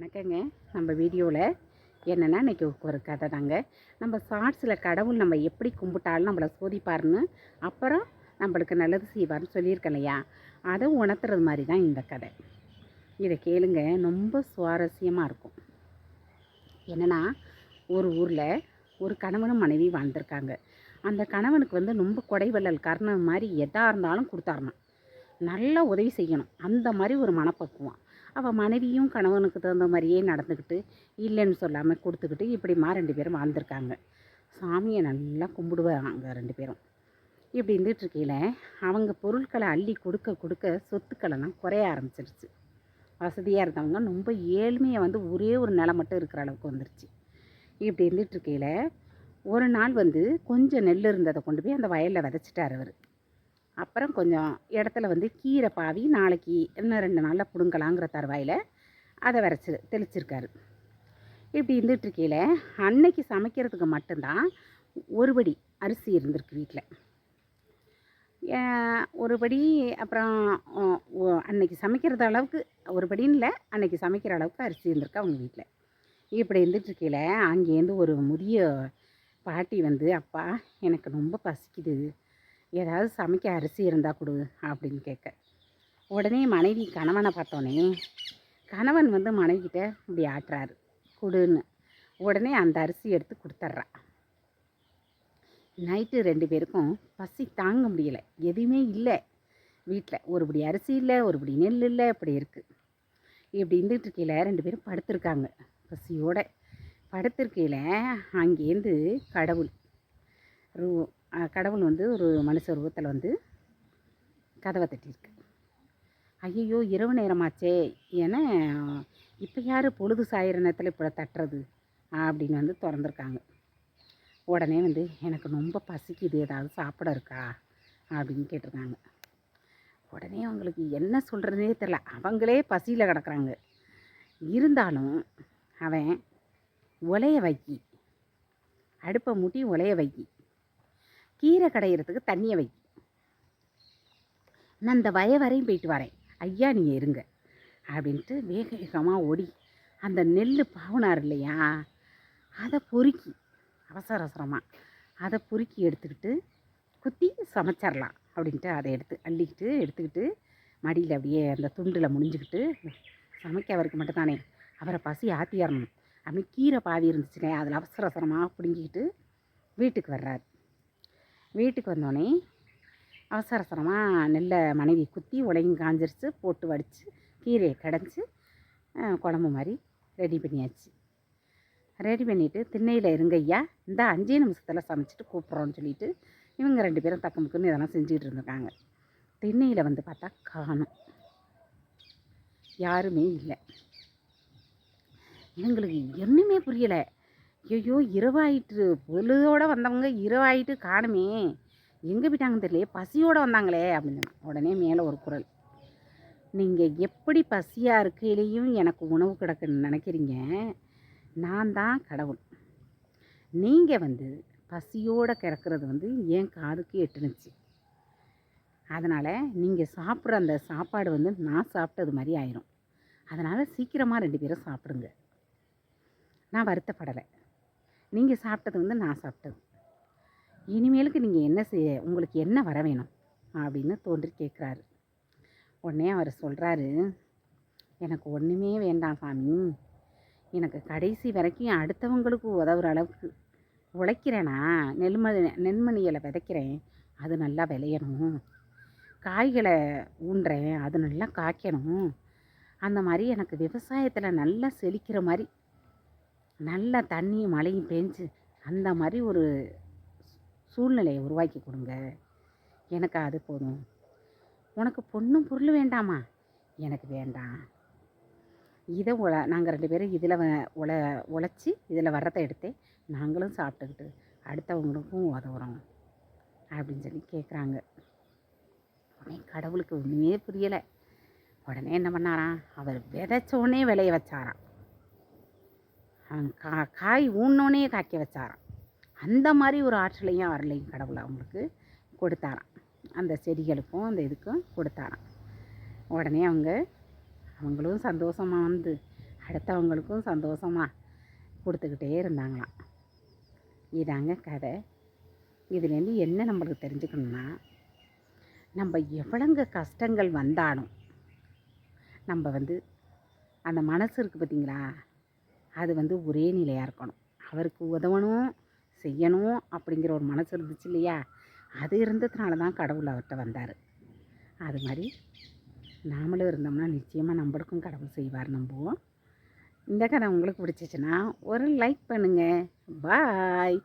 வணக்கங்க. நம்ம வீடியோவில் என்னென்னா இன்றைக்கி ஒரு கதை தாங்க. நம்ம ஷார்ட்ஸில் கடவுள் நம்ம எப்படி கும்பிட்டாலும் நம்மளை சோதிப்பாருன்னு, அப்புறம் நம்மளுக்கு நல்லது செய்வார்னு சொல்லியிருக்கேன் இல்லையா, அதை உணர்த்துறது மாதிரி தான் இந்த கதை. இதை கேளுங்க, ரொம்ப சுவாரஸ்யமாக இருக்கும். என்னென்னா, ஒரு ஊரில் ஒரு கணவனும் மனைவி வாழ்ந்திருக்காங்க. அந்த கணவனுக்கு ரொம்ப கொடைவள்ளல் காரணம் மாதிரி எதாக இருந்தாலும் கொடுத்தாருனான். நல்லா உதவி செய்யணும், அந்த மாதிரி ஒரு மனப்பக்குவம். அவள் மனைவியும் கணவனுக்கு தகுந்த மாதிரியே நடந்துக்கிட்டு, இல்லைன்னு சொல்லாமல் கொடுத்துக்கிட்டு, இப்படிமா 2 பேரும் வாழ்ந்திருக்காங்க. சாமியை நல்லா கும்பிடுவாங்க 2 பேரும். இப்படி இருந்துகிட்ருக்கையில் அவங்க பொருட்களை அள்ளி கொடுக்க கொடுக்க சொத்துக்களெல்லாம் குறைய ஆரம்பிச்சிருச்சு. வசதியாக இருந்தவங்க ரொம்ப ஏழ்மையை ஒரே ஒரு நிலை மட்டும் இருக்கிற அளவுக்கு வந்துருச்சு. இப்படி இருந்துகிட்ருக்கையில் ஒரு நாள் கொஞ்சம் நெல் இருந்ததை கொண்டு போய் அந்த வயலில் விதைச்சிட்டார் அவர். அப்புறம் கொஞ்சம் இடத்துல கீரை பாவி நாளைக்கு இன்னும் 2 நாளில் பிடுங்கலாங்கிற தருவாயில் அதை தெளிச்சிருக்காரு. இப்படி இருந்துகிட்ருக்கையில் அன்னைக்கு சமைக்கிறதுக்கு மட்டும்தான் ஒரு படி அரிசி இருந்திருக்கு வீட்டில். ஒரு படி, அப்புறம் அன்னைக்கு சமைக்கிறது அளவுக்கு ஒரு படின்னு இல்லை, அன்னைக்கு சமைக்கிற அளவுக்கு அரிசி இருந்திருக்கு அவங்க வீட்டில். இப்படி இருந்துகிட்ருக்கையில் அங்கேருந்து ஒரு முதிய பாட்டி அப்பா எனக்கு ரொம்ப பசிக்குது, ஏதாவது சமைக்க அரிசி இருந்தால் கொடு அப்படின்னு கேட்க, உடனே மனைவி கணவனை பார்த்தோன்னே கணவன் மனைவிக்கிட்ட இப்படி ஆட்டுறாரு, கொடுன்னு. உடனே அந்த அரிசி எடுத்து கொடுத்துட்றா. நைட்டு 2 பேருக்கும் பசி தாங்க முடியலை, எதுவுமே இல்லை வீட்டில். ஒரு படி அரிசி இல்லை, ஒரு படி நெல் இல்லை, இப்படி இருக்குது. இப்படி இருந்துகிட்ருக்கையில் 2 பேரும் படுத்திருக்காங்க. பசியோடு படுத்திருக்கையில் அங்கேருந்து கடவுள் ஒரு மனுஷ ரூபத்தில் கதவை தட்டியிருக்கு. ஐயையோ, இரவு நேரமாச்சே, ஏன்னா இப்போ யார் பொழுது சாயிற நேரத்தில் இப்போ தட்டுறது அப்படின்னு திறந்துருக்காங்க. உடனே எனக்கு ரொம்ப பசிக்குது, ஏதாவது சாப்பிட இருக்கா அப்படின்னு கேட்டிருக்காங்க. உடனே அவங்களுக்கு என்ன சொல்கிறதுனே தெரில, அவங்களே பசியில் கிடக்குறாங்க. இருந்தாலும் அவன் உலைய வைக்கி, அடுப்பை மூட்டி உலைய வைக்கி, கீரை கடையிறதுக்கு தண்ணியை வை, நான் அந்த வரையும் போயிட்டு வரேன், ஐயா நீங்கள் இருங்க அப்படின்ட்டு வேக வேகமாக ஓடி அந்த நெல் பாவுனார் இல்லையா, அதை பொறுக்கி அவசர அவசரமாக அதை பொறுக்கி எடுத்துக்கிட்டு குத்தி சமைச்சிடலாம் அப்படின்ட்டு அதை எடுத்துக்கிட்டு மடியில் அப்படியே அந்த துண்டில் முடிஞ்சுக்கிட்டு, சமைக்க அவருக்கு மட்டும்தானே, அவரை பசி ஆற்றிடணும் அப்படின்னு கீரை பாவி இருந்துச்சுனே அதில் அவசர அவசரமாக பிடுங்கிக்கிட்டு வீட்டுக்கு வர்றாரு. வீட்டுக்கு வந்தோடனே அவசர அவசரமாக நெல்லை மனைவி குத்தி உலையும் காஞ்சிருச்சு, போட்டு வடித்து கீரையை கடைஞ்சி குழம்பு மாதிரி ரெடி பண்ணியாச்சு. ரெடி பண்ணிவிட்டு திண்ணையில் இருங்க ஐயா, இந்த 5 நிமிஷத்தில் சமைச்சிட்டு கூப்பிட்றோன்னு சொல்லிவிட்டு இவங்க 2 பேரும் தக்கமுக்குன்னு இதெல்லாம் செஞ்சுக்கிட்டு இருந்திருக்காங்க. திண்ணையில் பார்த்தா காணும், யாருமே இல்லை. இவங்களுக்கு ஒன்றுமே புரியலை. ஐயோ, இரவாயிட்டு, பொழுதோடு வந்தவங்க இரவாயிட்டு காணுமே, எங்கே போயிட்டாங்கன்னு தெரியலையே, பசியோடு வந்தாங்களே அப்படின்னு. உடனே மேலே ஒரு குரல், நீங்கள் எப்படி பசியாக இருக்கையிலையும் எனக்கு உணவு கிடக்குன்னு நினைக்கிறீங்க, நான் தான் கடவுள். நீங்கள் பசியோடு கிடக்கிறது என் காதுக்கு எட்டுனுச்சு. அதனால் நீங்கள் சாப்பிட்ற அந்த சாப்பாடு நான் சாப்பிட்டது மாதிரி ஆயிரும். அதனால் சீக்கிரமாக 2 பேரும் சாப்பிடுங்க. நான் வருத்தப்படலை, நீங்கள் சாப்பிட்டது நான் சாப்பிட்டது. இனிமேலுக்கு நீங்கள் என்ன செய்ய, உங்களுக்கு என்ன வர வேணும் அப்படின்னு தோன்றி கேட்குறாரு. உடனே அவர் சொல்கிறாரு, எனக்கு ஒன்றுமே வேண்டாம் சாமி, எனக்கு கடைசி வரைக்கும் அடுத்தவங்களுக்கு உதவுற அளவுக்கு உழைக்கிறேனா, நெல்மணிகளை விதைக்கிறேன், அது நல்லா விளையணும், காய்களை ஊன்றேன், அது நல்லா காய்க்கணும், அந்த மாதிரி எனக்கு விவசாயத்தில் நல்லா செழிக்கிற மாதிரி நல்ல தண்ணியும் மழையும் பெஞ்சு அந்த மாதிரி ஒரு சூழ்நிலையை உருவாக்கி கொடுங்க, எனக்கு அது போதும். உனக்கு பொண்ணும் பொருள் வேண்டாமா, எனக்கு வேண்டாம். இதை நாங்கள் 2 பேரும் இதில் உழைச்சி இதில் வர்றதை எடுத்து நாங்களும் சாப்பிட்டுக்கிட்டு அடுத்தவங்களுக்கும் உதவுறோம் அப்படின்னு சொல்லி கேட்குறாங்க. உடனே கடவுளுக்கு ஒன்றுமே புரியலை. உடனே என்ன பண்ணாராம், அவர் விதைச்சோடனே விளைய வச்சாராம், காய் ஊன்னோனே காய்க்க வச்சாராம். அந்த மாதிரி ஒரு ஆற்றலையும் அருளையும் கடவுள் அவங்களுக்கு கொடுத்தாராம், அந்த செடிகளுக்கும் அந்த இதுக்கும் கொடுத்தாராம். உடனே அவங்களும் சந்தோஷமாக அடுத்தவங்களுக்கும் சந்தோஷமாக கொடுத்துக்கிட்டே இருந்தாங்களாம். இதாங்க கதை. இதுலேருந்து என்ன நம்மளுக்கு தெரிஞ்சுக்கணுன்னா, நம்ம எவ்வளோங்க கஷ்டங்கள் வந்தாலும் நம்ம அந்த மனசு இருக்குது பார்த்தீங்களா, அது ஒரே நிலையாக இருக்கணும். அவருக்கு உதவணும், செய்யணும் அப்படிங்கிற ஒரு மனசு இருந்துச்சு இல்லையா, அது இருந்ததுனால தான் கடவுள் அவர்கிட்ட வந்தார். அது மாதிரி நாமளும் இருந்தோம்னா நிச்சயமாக நம்மளுக்கும் கடவுள் செய்வார் நம்புவோம். இந்த கதை உங்களுக்கு பிடிச்சிச்சின்னா ஒரு லைக் பண்ணுங்கள். பாய்.